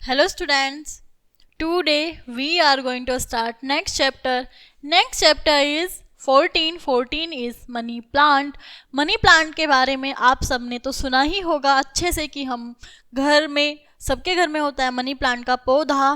Hello students. Today we are going to start next chapter. Next chapter is 14. 14 is money plant. Money plant के बारे में आप सबने तो सुना ही होगा अच्छे से कि हम घर में सबके घर में होता है मनी प्लांट का पौधा.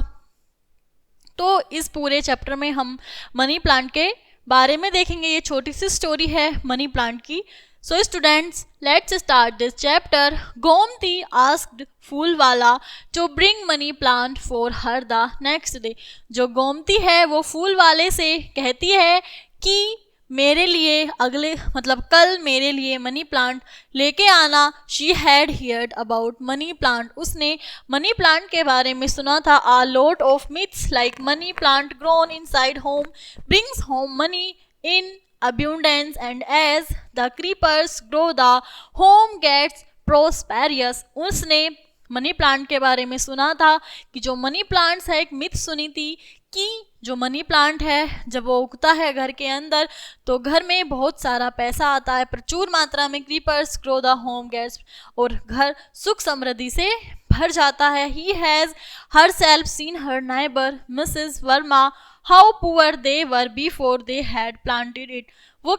तो इस पूरे चैप्टर में हम मनी प्लांट के बारे में देखेंगे. ये छोटी सी स्टोरी है मनी प्लांट की. So students, let's start this chapter. Gomti asked Phoolwala to bring money plant for her the next day. जो गोमती है वो फूल वाले से कहती है कि मेरे लिए अगले कल मेरे लिए मनी प्लांट लेके आना. She had heard about money plant. उसने मनी प्लांट के बारे में सुना था. A lot of myths like money plant grown inside home brings home money in abundance, and as the creepers grow the home gets prosperous. उसने money plant के बारे में सुना था कि जो मनी प्लांट्स है, एक मिथ सुनी थी कि जो मनी प्लांट है जब वो उगता है घर के अंदर तो घर में बहुत सारा पैसा आता है प्रचुर मात्रा में. Creepers grow the home gates, और घर सुख समृद्धि से भर जाता है. He has her self seen her neighbour Mrs Verma how poor they were before they had planted it. वो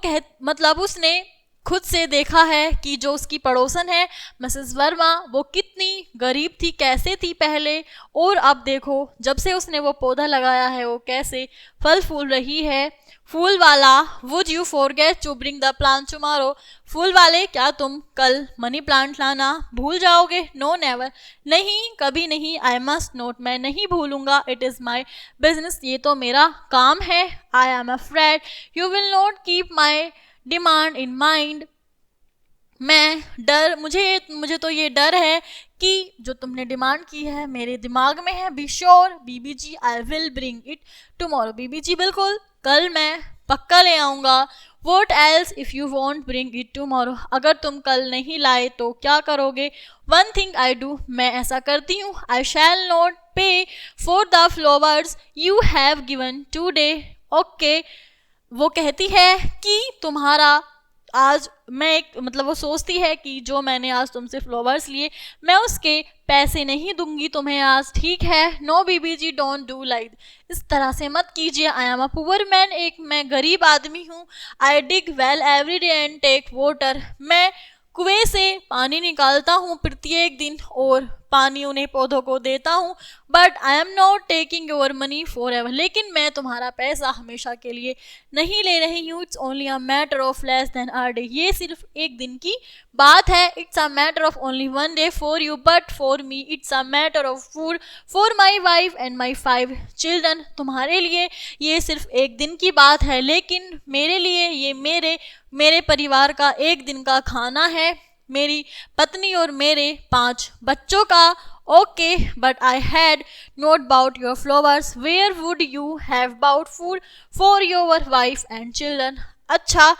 उसने खुद से देखा है कि जो उसकी पड़ोसन है मिसेस वर्मा वो कितनी गरीब थी, कैसे थी पहले, और अब देखो जब से उसने वो पौधा लगाया है वो कैसे फल फूल रही है. फूल वाला would you forget to bring the plant tomorrow. फूल वाले क्या तुम कल मनी प्लांट लाना भूल जाओगे. नो नेवर, नहीं कभी नहीं. आई मस्ट नोट, मैं नहीं भूलूंगा. इट इज़ माई बिजनेस, ये तो मेरा काम है. I am afraid you will not keep my demand in mind. मुझे तो ये डर है कि जो तुमने डिमांड की है मेरे दिमाग में है. बी श्योर बीबी जी I will bring it tomorrow. बीबी जी बिल्कुल कल मैं पक्का ले आऊँगा. What else if you want bring it tomorrow. अगर तुम कल नहीं लाए तो क्या करोगे. वन थिंग आई डू, मैं ऐसा करती हूँ. आई शैल नॉट पे for the flowers you have given today. Okay, वो कहती है कि तुम्हारा आज वो सोचती है कि जो मैंने आज तुमसे फ्लावर्स लिए मैं उसके पैसे नहीं दूंगी तुम्हें आज, ठीक है. नो बीबी जी डोंट डू लाइक, इस तरह से मत कीजिए. I am a poor man, मैं गरीब आदमी हूँ. I dig well every day and take water, मैं कुएं से पानी निकालता हूँ प्रत्येक दिन और पानी उन्हें पौधों को देता हूँ. But I am not taking your money for ever, लेकिन मैं तुम्हारा पैसा हमेशा के लिए नहीं ले रही हूँ. It's only a matter of less than a day, ये सिर्फ एक दिन की बात है. It's a matter of only one day for you but for me it's a matter of food for my wife and my 5 children. तुम्हारे लिए ये सिर्फ एक दिन की बात है लेकिन मेरे लिए ये मेरे परिवार का एक दिन का खाना है, मेरी पत्नी और मेरे 5 बच्चों का. Okay, but I had not bought your flowers, where would you have bought food for your wife and children. अच्छा,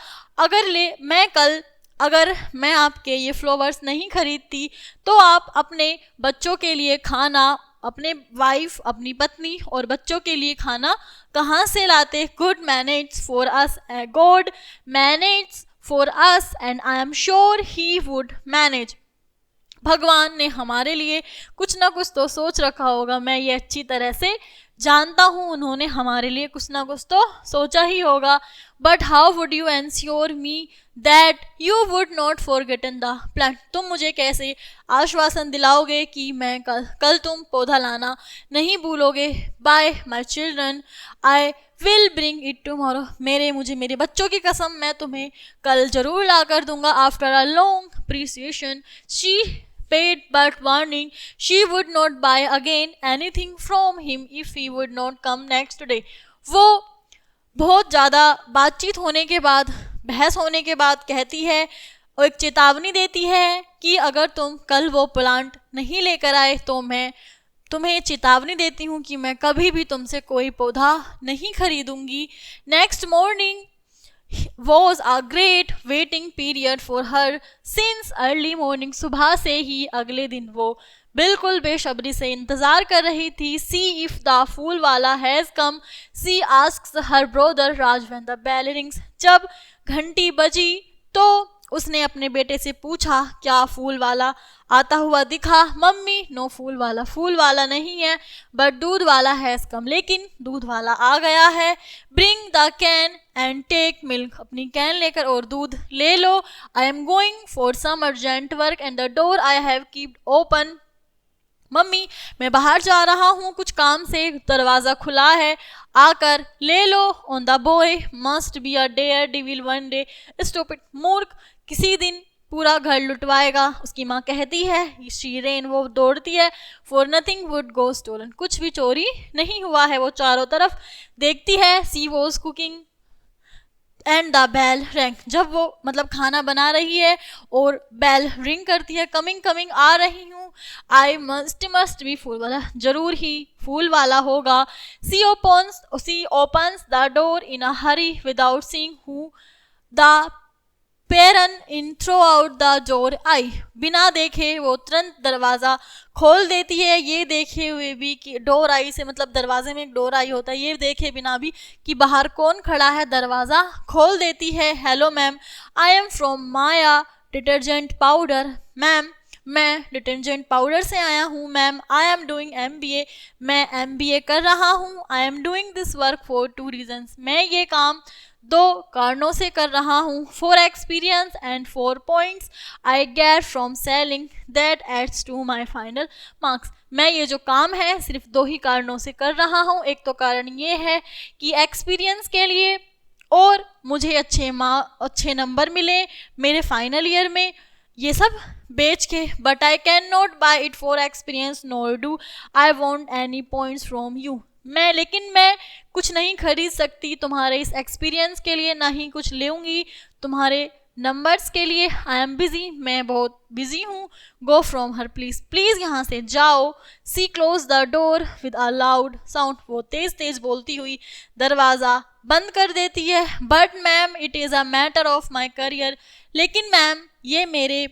अगर मैं आपके ये फ्लावर्स नहीं खरीदती तो आप अपने बच्चों के लिए खाना, अपने वाइफ अपनी पत्नी और बच्चों के लिए खाना कहाँ से लाते. Good manage for us, God manage for us and I am sure he would manage. भगवान ने हमारे लिए कुछ ना कुछ तो सोच रखा होगा, मैं ये अच्छी तरह से जानता हूँ. उन्होंने हमारे लिए कुछ ना कुछ तो सोचा ही होगा. But how would you ensure me that you would not forgotten the plant. तुम मुझे कैसे आश्वासन दिलाओगे कि मैं कल तुम पौधा लाना नहीं भूलोगे. By my children I will bring it tomorrow. मेरे बच्चों की कसम, मैं तुम्हें कल जरूर ला कर दूंगा. After a long precision she paid but warning she would not buy again anything from him if he would not come next day. वो बहुत ज़्यादा बातचीत होने के बाद, बहस होने के बाद कहती है और एक चेतावनी देती है कि अगर तुम कल वो प्लांट नहीं लेकर आए तो मैं तुम्हें चेतावनी देती हूँ कि मैं कभी भी तुमसे कोई पौधा नहीं खरीदूंगी. Next morning was a great waiting period for her since early morning. सुबह से ही अगले दिन वो बिल्कुल बेसब्री से इंतज़ार कर रही थी. See if the फूल वाला has come, she asks her brother Raj when the bell rings. जब घंटी बजी तो उसने अपने बेटे से पूछा, क्या फूल वाला आता हुआ दिखा? मम्मी, नो, फूल वाला नहीं है, बट दूध वाला हैज़ कम, लेकिन दूध वाला आ गया है। Bring the can and take milk, अपनी कैन लेकर और दूध ले लो। I am going for some urgent work and the door I have keeped open. Mummy, मैं बाहर जा रहा हूँ कुछ काम से, दरवाज़ा खुला है, आकर ले लो। On the boy must be a daredevil one day, stupid, मूर्ख, किसी दिन पूरा घर लुटवाएगा। उसकी माँ कहती है, शी रेन, वो दौड़ती है, for nothing would go stolen, कुछ भी चोरी नहीं हुआ है। वो चारों तरफ देखती है, she was cooking and the bell rang, जब वो मतलब खाना बना रही है और बेल रिंग करती है, कमिंग कमिंग, आ रही हूँ। आई मस्ट बी फूल वाला, जरूर ही फूल वाला होगा। She opens the door in a hurry without seeing who the person in throw out the door I, बिना देखे वो तुरंत दरवाज़ा खोल देती है। ये देखे हुए भी कि डोर आई से मतलब दरवाजे में एक डोर आई होता है, ये देखे बिना भी कि बाहर कौन खड़ा है, दरवाज़ा खोल देती है। Hello ma'am, I am from Maya detergent powder, ma'am मैं डिटर्जेंट पाउडर से आया हूँ। Ma'am, I am doing MBA, मैं MBA कर रहा हूँ। I am doing this work for 2 reasons, मैं ये काम 2 कारणों से कर रहा हूँ। For experience and 4 points I get from selling that adds to my final marks, मैं ये जो काम है सिर्फ 2 ही कारणों से कर रहा हूँ। एक तो कारण ये है कि एक्सपीरियंस के लिए और मुझे अच्छे नंबर मिले मेरे फाइनल ईयर में, ये सब बेच के। But I can not by it for experience nor do I want any points from you, लेकिन मैं कुछ नहीं खरीद सकती तुम्हारे इस एक्सपीरियंस के लिए, ना ही कुछ लूँगी तुम्हारे नंबर्स के लिए। आई एम बिजी, मैं बहुत बिजी हूँ। Go from her please, please यहाँ से जाओ। She close the door with a loud sound, वो तेज़ तेज़ बोलती हुई दरवाज़ा बंद कर देती है। But ma'am, it is a matter of my career, लेकिन मैम ये मेरे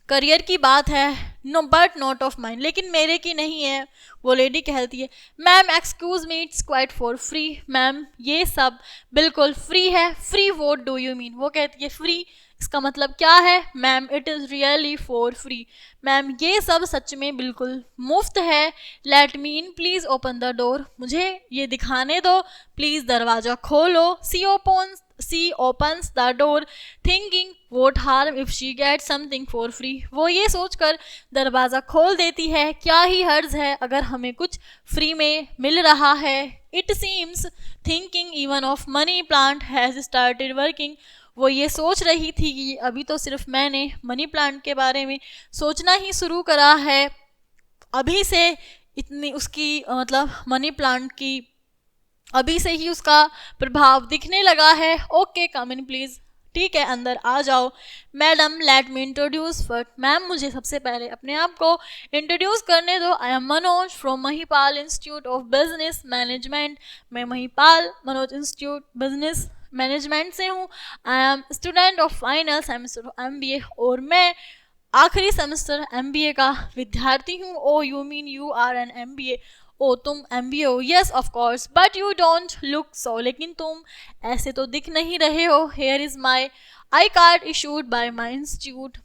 करियर की बात है। No, but not of mine, लेकिन मेरे की नहीं है। वो लेडी कहती है, ma'am excuse me, it's quite for free, ma'am ये सब बिल्कुल फ्री है। Free what do you mean, वो कहती है फ्री इसका मतलब क्या है? Ma'am, it is really for free, ma'am ये सब सच में बिल्कुल मुफ्त है। Let me in, please open the door, मुझे ये दिखाने दो, प्लीज़ दरवाज़ा खोलो। She opens the door thinking what harm if she get something for free, वो ये सोचकर दरवाज़ा खोल देती है, क्या ही हर्ज है अगर हमें कुछ फ्री में मिल रहा है। It seems thinking even of money plant has started working, वो ये सोच रही थी कि अभी तो सिर्फ मैंने मनी प्लांट के बारे में सोचना ही शुरू करा है, अभी से इतनी उसकी मतलब मनी प्लांट की अभी से ही उसका प्रभाव दिखने लगा है। ओके, कम इन प्लीज़, ठीक है अंदर आ जाओ। Madam, let me introduce first, ma'am मुझे सबसे पहले अपने आप को इंट्रोड्यूस करने दो। I am Manoj from Mahipal institute of business management, मैं Mahipal Manoj institute business management से हूँ। I am student of final semester of MBA, और मैं आखिरी सेमेस्टर MBA का विद्यार्थी हूँ। Oh you mean you are an MBA, oh तुम MBA हो? Yes of course, but you don't look so, लेकिन तुम ऐसे तो दिख नहीं रहे हो। Here is my I card issued by my institute,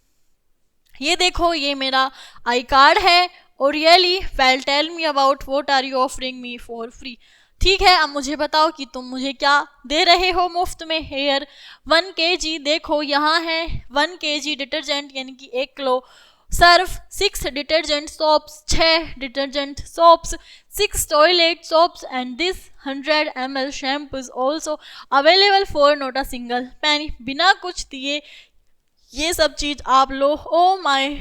ये देखो ये मेरा आई कार्ड है। और really well, tell me about what are you offering me for free, ठीक है अब मुझे बताओ कि तुम मुझे क्या दे रहे हो मुफ्त में। हेयर 1 kg, देखो यहाँ है 1 kg डिटर्जेंट यानी कि 1 kilo Surf, 6 detergent soaps, 6 detergent soaps, 6 toilet soaps and this 100 ml shampoo is also available for not a single penny, बिना कुछ दिए ये सब चीज़ आप लो। ओ माई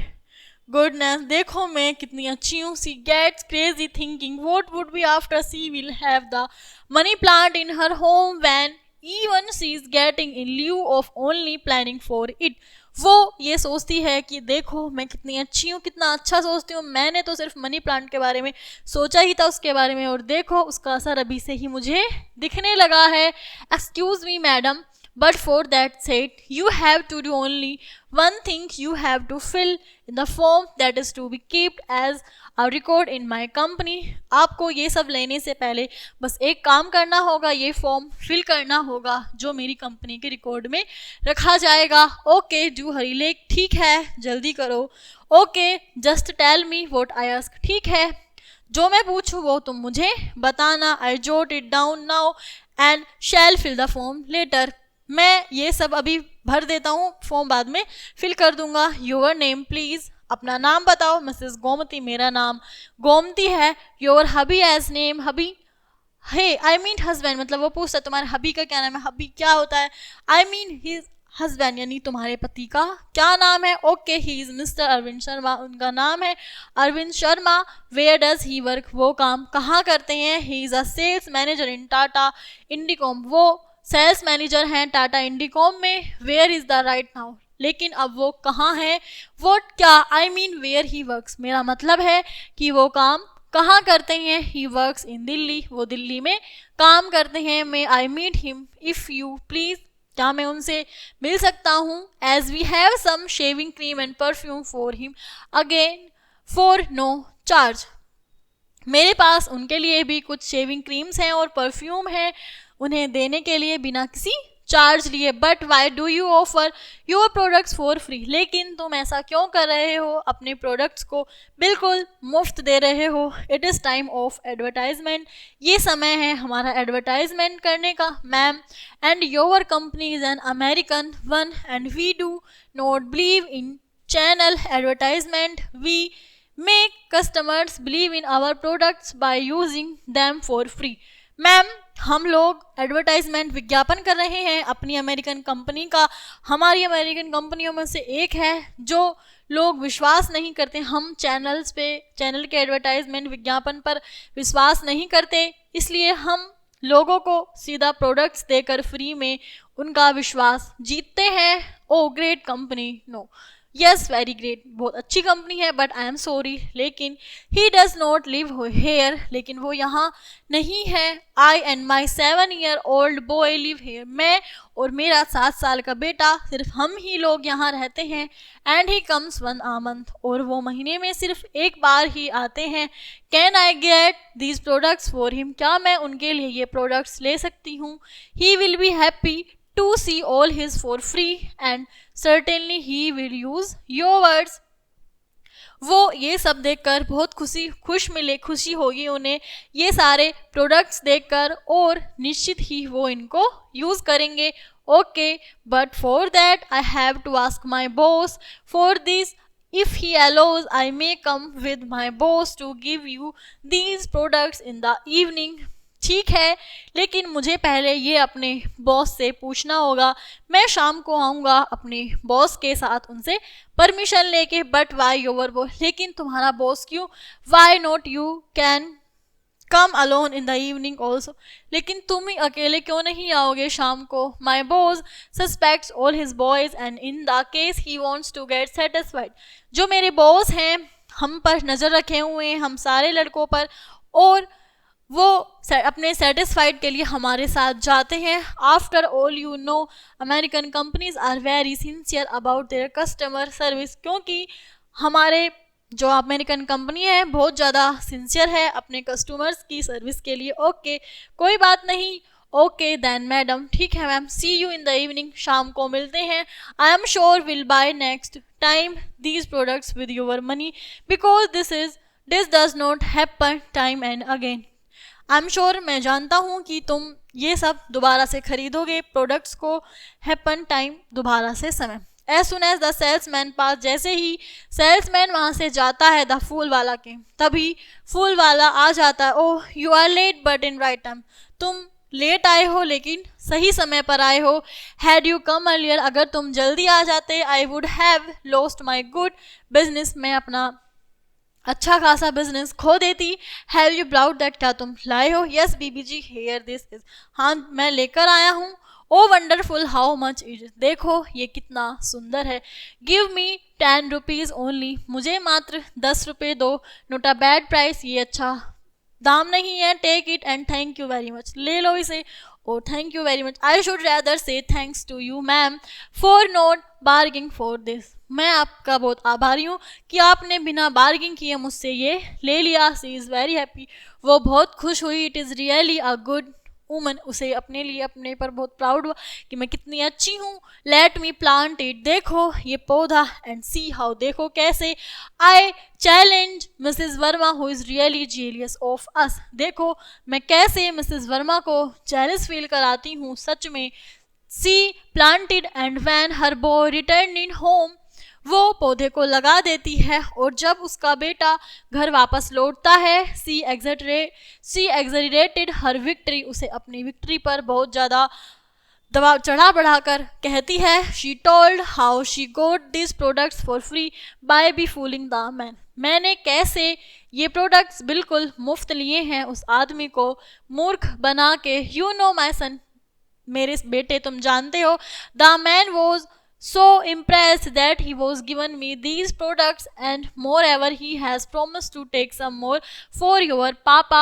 गुडनेस, देखो मैं कितनी अच्छी हूँ। She gets crazy thinking what would be after she will have the money plant in her home when even she is getting in lieu of only planning for it, वो ये सोचती है कि देखो मैं कितनी अच्छी हूँ, कितना अच्छा सोचती हूँ, मैंने तो सिर्फ मनी प्लांट के बारे में सोचा ही था उसके बारे में, और देखो उसका असर अभी से ही मुझे दिखने लगा है। Excuse me madam, but for that said you have to do only one thing. You have to fill in the form that is to be kept as a record in my company. आपको ये सब लेने से पहले बस एक काम करना होगा, ये फॉर्म फिल करना होगा जो मेरी कंपनी के रिकॉर्ड में रखा जाएगा. ओके डू हरी लेक, ठीक है जल्दी करो. Okay just tell me what I ask, ठीक है जो मैं पूछूं वो तुम मुझे बताना. I jot it down now and shall fill the form later. मैं ये सब अभी भर देता हूँ, फॉर्म बाद में फिल कर दूंगा. योर नेम प्लीज, अपना नाम बताओ. मिसेस गोमती, मेरा नाम गोमती है. Your hubby his name, hubby hey I mean husband, मतलब वो पूछता तुम्हारे हबी का क्या नाम है. हबी क्या होता है? आई मीन हिज हस्बैंड, यानी तुम्हारे पति का क्या नाम है. Okay he is mister Arvind Sharma, उनका नाम है Arvind Sharma. Where does he work, वो काम कहाँ करते हैं. He is a sales manager in Tata Indicom, वो सेल्स मैनेजर हैं टाटा इंडिकॉम में. Where is the right now, लेकिन अब वो कहाँ है. वो क्या, I mean where he works, मेरा मतलब है कि वो काम कहाँ करते हैं. ही वर्क्स इन दिल्ली, वो दिल्ली में काम करते हैं. May I meet him if you please, क्या मैं उनसे मिल सकता हूँ. As we have some shaving cream and perfume for him again for no charge, मेरे पास उनके लिए भी कुछ शेविंग क्रीम्स हैं और परफ्यूम है उन्हें देने के लिए बिना किसी चार्ज लिए. But why do you offer your products for free, लेकिन तुम ऐसा क्यों कर रहे हो, अपने प्रोडक्ट्स को बिल्कुल मुफ्त दे रहे हो. It is time of advertisement, ये समय है हमारा एडवर्टाइजमेंट करने का. Ma'am and your company is an American one and we do not believe in channel advertisement. We make customers believe in our products by using them for free. Ma'am हम लोग advertisement विज्ञापन कर रहे हैं अपनी American company का. हमारी American कंपनियों में से एक है जो लोग विश्वास नहीं करते. हम चैनल्स पे, चैनल के एडवर्टाइजमेंट विज्ञापन पर विश्वास नहीं करते, इसलिए हम लोगों को सीधा प्रोडक्ट्स देकर फ्री में उनका विश्वास जीतते हैं. Oh great company, no yes very great, बहुत अच्छी कंपनी है. बट आई एम सॉरी, लेकिन he does not live here, लेकिन वो यहाँ नहीं है. I and my 7-year-old boy live here, मैं और मेरा 7 साल का बेटा, सिर्फ हम ही लोग यहाँ रहते हैं. And he comes 1 a month, और वो महीने में सिर्फ एक बार ही आते हैं. Can I get these products for him, क्या मैं उनके लिए ये प्रोडक्ट्स ले सकती हूँ. He will be happy to see all his for free and certainly he will use your words. वो ये सब देखकर बहुत खुशी होगी उन्हें ये सारे प्रोडक्ट्स देखकर, और निश्चित ही वो इनको यूज़ करेंगे. Okay but for that I have to ask my boss for this. If he allows, I may come with my boss to give you these products in the evening. ठीक है, लेकिन मुझे पहले ये अपने बॉस से पूछना होगा. मैं शाम को आऊँगा अपने बॉस के साथ उनसे परमिशन लेके. बट वाई योर बॉस, लेकिन तुम्हारा बॉस क्यों. Why not you can come alone in the evening also, लेकिन तुम ही अकेले क्यों नहीं आओगे शाम को. My boss suspects all his boys and in the case he wants to get satisfied. जो मेरे बॉस हैं हम पर नज़र रखे हुए हैं, हम सारे लड़कों पर, और वो अपने सेटिस्फाइड के लिए हमारे साथ जाते हैं. After all you know American companies are very sincere about their customer service, क्योंकि हमारे जो अमेरिकन कंपनी है बहुत ज़्यादा सिंसियर है अपने कस्टमर्स की सर्विस के लिए. ओके कोई बात नहीं. ओके देन मैडम, ठीक है ma'am, see you in the evening, शाम को मिलते हैं. I am sure will buy next time these products with your money because this does not happen time and again. I am sure, मैं जानता हूँ कि तुम ये सब दोबारा से खरीदोगे प्रोडक्ट्स को. हैपन टाइम, दोबारा से समय. As soon as the salesman pass, जैसे ही सेल्समैन वहाँ से जाता है द फूल वाला के, तभी फूल वाला आ जाता है. Oh you are late but in right time, तुम लेट आए हो लेकिन सही समय पर आए हो. हैड यू कम अर्लियर, अगर तुम जल्दी आ जाते, I would have lost my good business, मैं अपना अच्छा खासा बिजनेस खो देती. हैव यू ब्राउट दैट, क्या तुम लाए हो. Yes bibi ji, here this is, हाँ मैं लेकर आया हूँ. Oh wonderful how much is, देखो ये कितना सुंदर है. गिव मी 10 रुपीज़ ओनली, मुझे मात्र 10 रुपये दो. नोट अ बैड प्राइस, ये अच्छा दाम नहीं है, take it and thank you very much, ले लो इसे और thank you very much. I should rather say thanks to you ma'am for not bargaining for this, मैं आपका बहुत आभारी हूँ कि आपने बिना बार्गिंग किए मुझसे ये ले लिया। सी इज़ वेरी हैप्पी, वो बहुत खुश हुई। It is really a good woman, उसे अपने लिए अपने पर बहुत प्राउड हुआ कि मैं कितनी अच्छी हूँ। लेट मी प्लांट इट, देखो ये पौधा, एंड सी हाउ, देखो कैसे। I challenge Mrs Verma who is really jealous of us, देखो मैं कैसे मिसेस वर्मा को जेलस फील कराती हूँ सच में। She planted and when her boy return in home, वो पौधे को लगा देती है और जब उसका बेटा घर वापस लौटता है, सी एग्जरेटेड हर विक्ट्री, उसे अपनी विक्ट्री पर बहुत ज़्यादा दबाव चढ़ा बढ़ाकर कहती है। She told how she got this products for free by be fooling the man, मैंने कैसे ये प्रोडक्ट्स बिल्कुल मुफ्त लिए हैं उस आदमी को मूर्ख बना के। यू नो माई सन, मेरे बेटे तुम जानते हो। The man was so impressed that he was given me these products and moreover he has promised to take some more for your papa,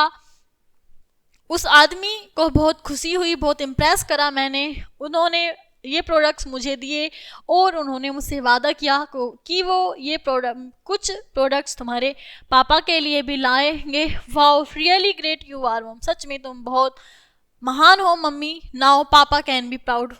उस आदमी को बहुत खुशी हुई, बहुत इम्प्रेस करा मैंने, उन्होंने ये प्रोडक्ट्स मुझे दिए और उन्होंने मुझसे वादा किया कि वो ये कुछ प्रोडक्ट्स तुम्हारे पापा के लिए भी लाएंगे। Wow really great you are mum, सच में तुम बहुत महान हो मम्मी। Now papa can be proud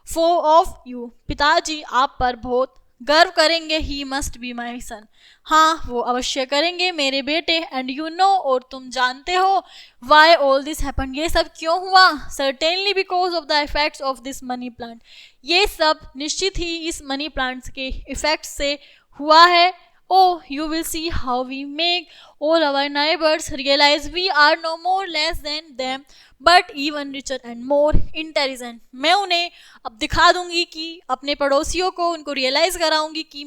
for of you, पिताजी आप पर बहुत गर्व करेंगे। ही मस्ट बी माई सन, हाँ वो अवश्य करेंगे मेरे बेटे। एंड यू नो, और तुम जानते हो, वाई ऑल दिस हैपन, ये सब क्यों हुआ। Certainly because of the effects of this money plant, ये सब निश्चित ही इस मनी प्लांट्स के इफेक्ट से हुआ है। Oh, you will see how we make all our neighbors realize we are no more less than them, but even richer and more intelligent. मैं उन्हें अब दिखा दूंगी कि अपने पड़ोसियों को उनको रियलाइज कराऊंगी कि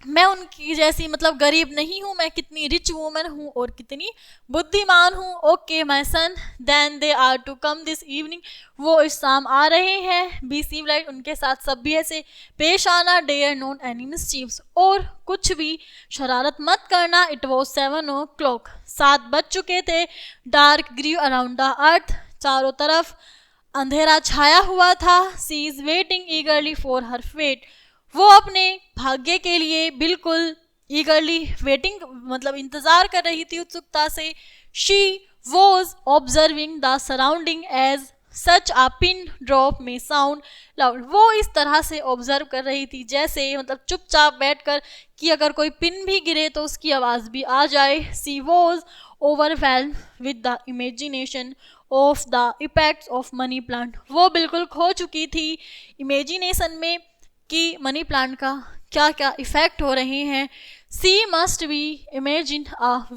मैं उनकी जैसी मतलब गरीब नहीं हूँ, मैं कितनी रिच वूमन हूँ और कितनी बुद्धिमान हूँ। Okay my son, then they are to come this evening, वो इस शाम आ रहे हैं। बी सिविलाइज्ड, उनके साथ सब भी ऐसे पेश आना। डेयर नॉट एनी मिसचीव्स, और कुछ भी शरारत मत करना। इट वॉज 7 o'clock, 7 बज चुके थे। Dark grew around the earth, चारों तरफ अंधेरा छाया हुआ था। She is waiting eagerly for her fate, वो अपने भाग्य के लिए बिल्कुल ईगरली वेटिंग मतलब इंतजार कर रही थी उत्सुकता से। She was observing the surrounding as such a pin drop में साउंड लाउड, वो इस तरह से ऑब्जर्व कर रही थी जैसे मतलब चुपचाप बैठकर कि अगर कोई पिन भी गिरे तो उसकी आवाज़ भी आ जाए। She was overwhelmed with the imagination of the effects of money plant, वो बिल्कुल खो चुकी थी इमेजिनेशन में कि मनी प्लांट का क्या क्या इफेक्ट हो रहे हैं। She must be imagine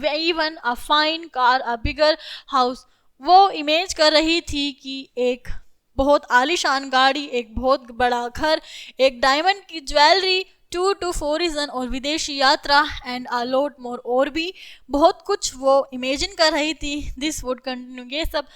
even a fine car, a bigger house, वो इमेज कर रही थी कि एक बहुत आलीशान गाड़ी, एक बहुत बड़ा घर, एक डायमंड की ज्वेलरी, 2 to 4 रीजन और विदेशी यात्रा, एंड अ लॉट मोर, और भी बहुत कुछ वो इमेजिन कर रही थी। दिस वुड कंटिन्यू, ये सब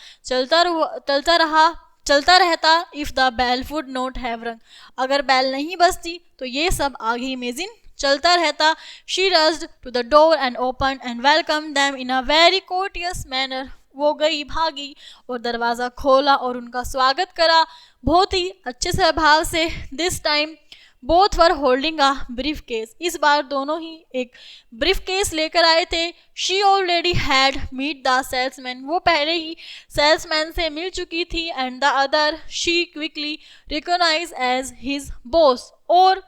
चलता रहता। If the bell would not have rung, अगर बेल नहीं बजती तो ये सब आगे इमेजिन चलता रहता। She rushed to the door and open and welcome them in a very courteous manner, वो गई भागी और दरवाज़ा खोला और उनका स्वागत करा बहुत ही अच्छे स्वभाव से। This time both were holding a brief case, इस बार दोनों ही एक ब्रीफ केस लेकर आए थे। She already had meet the salesman, वो पहले ही सेल्समैन से मिल चुकी थी। And the other she quickly recognise as his boss, और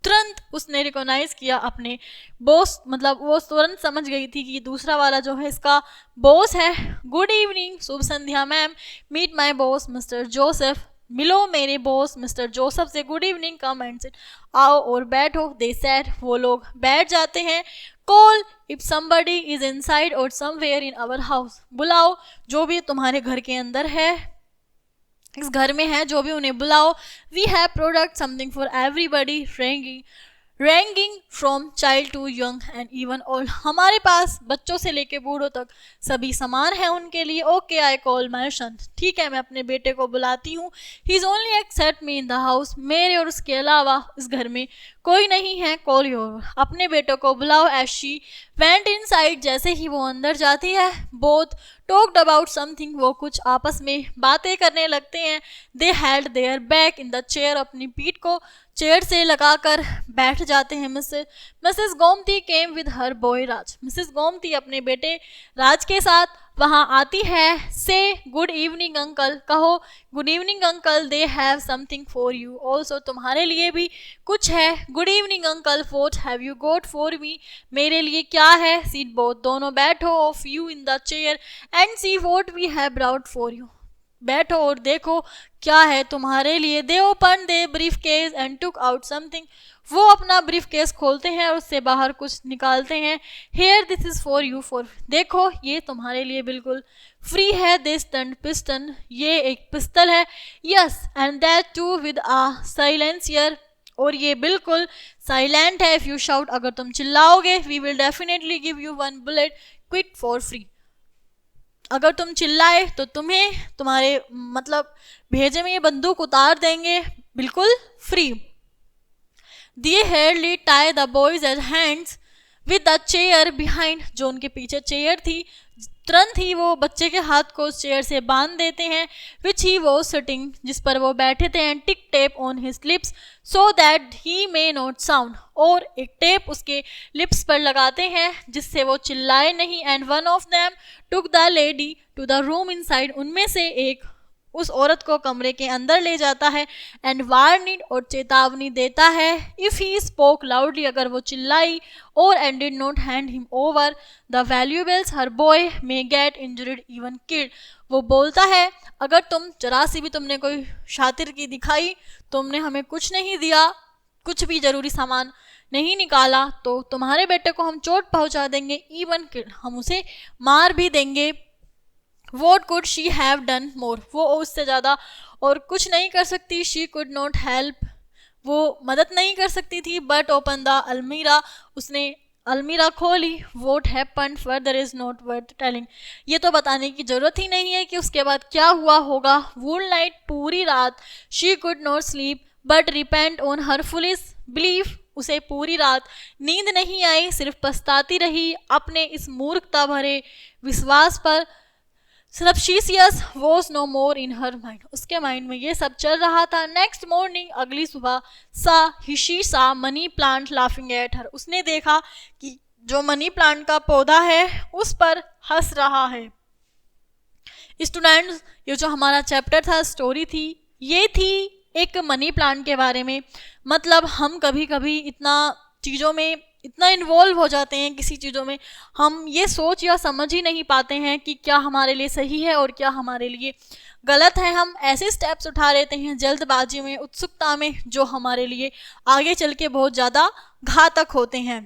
तुरंत उसने रिकॉग्नाइज किया अपने बॉस, मतलब वो तुरंत समझ गई थी कि दूसरा वाला जो है इसका बॉस है। गुड इवनिंग, शुभ संध्या ma'am. Meet my boss Mr Joseph, मिलो मेरे बॉस मिस्टर जोसेफ से। Good evening, come and sit, आओ और बैठो। दे सेड, वो लोग बैठ जाते हैं। Call if somebody is inside और समवेयर इन आवर हाउस, बुलाओ जो भी तुम्हारे घर के अंदर है, इस घर में है, जो भी उन्हें बुलाओ। We have product something for everybody, frankly ranking from child to young and even old, हमारे पास बच्चों से लेके बूढ़ों तक सभी समान हैं उनके लिए। ओके आई कॉल माई सन, ठीक है मैं अपने बेटे को बुलाती हूँ। He is only except me in the house, मेरे और उसके अलावा इस घर में कोई नहीं है। कॉल योर, अपने बेटे को बुलाओ। As she went inside, जैसे ही वो अंदर जाती है, बोथ टॉक्ड अबाउट समथिंग, वो कुछ आपस में बातें करने लगते हैं। दे held there back in the chair, अपनी पीठ को चेयर से लगाकर बैठ जाते हैं। Mrs Gomti came with her boy Raj, Mrs Gomti अपने बेटे राज के साथ वहाँ आती है। से गुड इवनिंग अंकल, कहो good evening uncle, they have something for you also, तुम्हारे लिए भी कुछ है। Good evening uncle, what have you got for me, मेरे लिए क्या है। सीट बोथ, दोनों बैठो। Of you in the chair and see what we have brought for you, बैठो और देखो क्या है तुम्हारे लिए। They open the briefcase and took out something, वो अपना ब्रीफ केस खोलते हैं और उससे बाहर कुछ निकालते हैं। Here this is for you, for, देखो ये तुम्हारे लिए बिल्कुल फ्री है। दिस स्टंट पिस्टन, ये एक पिस्तल है। Yes and that too with a silencer, और ये बिल्कुल साइलेंट है। इफ यू शाउट, अगर तुम चिल्लाओगे, we will definitely give you one bullet quick for free, अगर तुम चिल्लाए तो तुम्हें तुम्हारे मतलब भेजे में ये बंदूक उतार देंगे बिल्कुल फ्री। दिए हेयरली tie the boys as hands with the chair behind, जो उनके पीछे चेयर थी तुरंत ही वो बच्चे के हाथ को उस चेयर से बांध देते हैं। विच ही वो सिटिंग, जिस पर वो बैठे थे। And tick tape on his lips so that he may not sound, और एक टेप उसके लिप्स पर लगाते हैं जिससे वो चिल्लाए नहीं। And one of them took the lady to the room inside, उनमें से एक उस औरत को कमरे के अंदर ले जाता है। एंड वार्निंग, और चेतावनी देता है। इफ ही स्पोक लाउडली, अगर वो चिल्लाई। और and did not hand him over the valuables her boy may get injured even killed, वो बोलता है अगर तुम जरा सी भी तुमने कोई शातिर की दिखाई, तुमने हमें कुछ नहीं दिया, कुछ भी जरूरी सामान नहीं निकाला, तो तुम्हारे बेटे को हम चोट पहुंचा देंगे। इवन किल्ड, हम उसे मार भी देंगे। What could she have done more, वो उससे ज़्यादा और कुछ नहीं कर सकती। She could not help, वो मदद नहीं कर सकती थी। But open the अलमीरा, उसने अलमीरा खोली। What happened further is not worth telling, ये तो बताने की ज़रूरत ही नहीं है कि उसके बाद क्या हुआ होगा। Whole night, पूरी रात। She could not sleep but repent on her foolish belief, उसे पूरी रात नींद नहीं आई, सिर्फ पछताती रही अपने इस मूर्खता भरे विश्वास पर। Subsistence was no more in her mind, उसके माइंड में ये सब चल रहा था। नेक्स्ट मॉर्निंग, अगली सुबह, शी सा money plant laughing at her, उसने देखा कि जो मनी प्लांट का पौधा है उस पर हंस रहा है। स्टूडेंट्स, ये जो हमारा चैप्टर था, स्टोरी थी, ये थी एक मनी प्लांट के बारे में। मतलब हम कभी कभी इतना चीज़ों में इतना इन्वॉल्व हो जाते हैं किसी चीज़ों में, हम ये सोच या समझ ही नहीं पाते हैं कि क्या हमारे लिए सही है और क्या हमारे लिए गलत है। हम ऐसे स्टेप्स उठा लेते हैं जल्दबाजी में, उत्सुकता में, जो हमारे लिए आगे चल के बहुत ज़्यादा घातक होते हैं।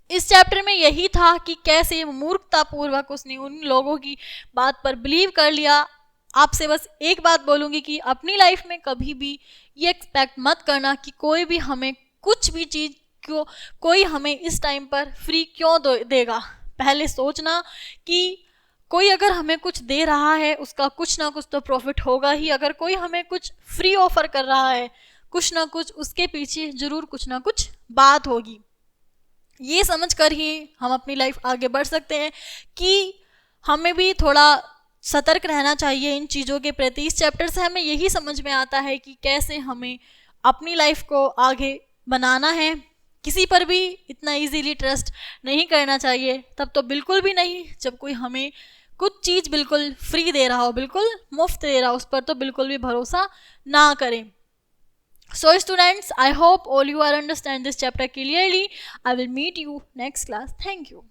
इस चैप्टर में यही था कि कैसे मूर्खतापूर्वक उसने उन लोगों की बात पर बिलीव कर लिया। आपसे बस एक बात बोलूँगी कि अपनी लाइफ में कभी भी ये एक्सपेक्ट मत करना कि कोई भी हमें कुछ भी चीज़ क्यों, कोई हमें इस टाइम पर फ्री क्यों देगा। पहले सोचना कि कोई अगर हमें कुछ दे रहा है उसका कुछ ना कुछ तो प्रॉफिट होगा ही। अगर कोई हमें कुछ फ्री ऑफर कर रहा है, कुछ ना कुछ उसके पीछे जरूर कुछ ना कुछ बात होगी। ये समझ कर ही हम अपनी लाइफ आगे बढ़ सकते हैं कि हमें भी थोड़ा सतर्क रहना चाहिए इन चीज़ों के प्रति। इस चैप्टर से हमें यही समझ में आता है कि कैसे हमें अपनी लाइफ को आगे बनाना है। किसी पर भी इतना इजीली ट्रस्ट नहीं करना चाहिए, तब तो बिल्कुल भी नहीं जब कोई हमें कुछ चीज़ बिल्कुल फ्री दे रहा हो, बिल्कुल मुफ्त दे रहा हो, उस पर तो बिल्कुल भी भरोसा ना करें। So students, I hope all you are understand this chapter clearly. I will meet you next class. Thank you.